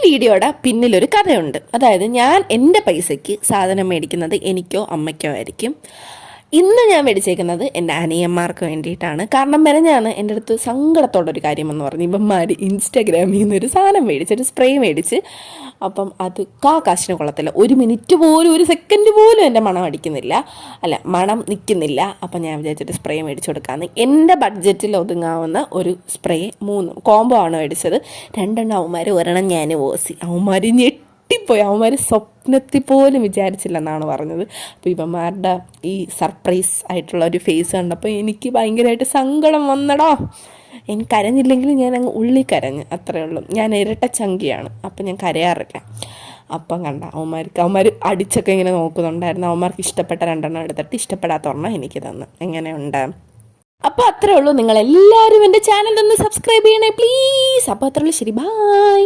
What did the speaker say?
വീഡിയോയുടെ പിന്നിലൊരു കഥയുണ്ട്. അതായത് ഞാൻ എൻ്റെ പൈസയ്ക്ക് സാധനം മേടിക്കുന്നത് എനിക്കോ അമ്മയ്ക്കോ ആയിരിക്കും. ഇന്ന് ഞാൻ മേടിച്ചേക്കുന്നത് എൻ്റെ അനിയന്മാർക്ക് വേണ്ടിയിട്ടാണ്. കാരണം മെനഞ്ഞാണ് എൻ്റെ അടുത്ത് സങ്കടത്തോടൊരു കാര്യമെന്ന് പറഞ്ഞു, ഇവന്മാർ ഇൻസ്റ്റാഗ്രാമിൽ നിന്നൊരു സാധനം മേടിച്ച്, ഒരു സ്പ്രേ മേടിച്ച്. അപ്പം അത് കാശിന് കൊള്ളത്തില്ല. ഒരു മിനിറ്റ് പോലും, ഒരു സെക്കൻഡ് പോലും എൻ്റെ മണം നിൽക്കുന്നില്ല. അപ്പം ഞാൻ വിചാരിച്ചിട്ട് സ്പ്രേ മേടിച്ച് കൊടുക്കാമെന്ന്. എൻ്റെ ബഡ്ജറ്റിൽ ഒതുങ്ങാവുന്ന ഒരു സ്പ്രേ 3 കോംബോ ആണ് മേടിച്ചത്. 2 അവന്മാർ, ഒരെണ്ണം ഞാൻ ഓസി. അവന്മാർ ഞെട്ടിപ്പോയി. അവന്മാർ സ്വപ്നത്തിൽ പോലും വിചാരിച്ചില്ലെന്നാണ് പറഞ്ഞത്. അപ്പോൾ ഇവന്മാരുടെ ഈ സർപ്രൈസ് ആയിട്ടുള്ള ഒരു ഫേസ് കണ്ടപ്പോൾ എനിക്ക് ഭയങ്കരമായിട്ട് സങ്കടം വന്നടോ. എനിക്ക് കരഞ്ഞില്ലെങ്കിൽ ഞാൻ അങ്ങ് ഉള്ളി കരഞ്ഞ്, അത്രയേ ഉള്ളൂ. ഞാൻ ഇരട്ടച്ചങ്കിയാണ്, അപ്പം ഞാൻ കരയാറില്ല. അപ്പം കണ്ട അവന്മാർ അടിച്ചൊക്കെ ഇങ്ങനെ നോക്കുന്നുണ്ടായിരുന്നു. അവന്മാർക്ക് ഇഷ്ടപ്പെട്ട 2 എടുത്തിട്ട് ഇഷ്ടപ്പെടാത്ത ഒരെണ്ണം എനിക്ക് തന്നു. എങ്ങനെയുണ്ട്? അപ്പോൾ അത്രേ ഉള്ളൂ. നിങ്ങളെല്ലാവരും എൻ്റെ ചാനൽ ഒന്ന് സബ്സ്ക്രൈബ് ചെയ്യണേ പ്ലീസ്. അപ്പോൾ അത്രേ ഉള്ളൂ. ശരി, ബൈ.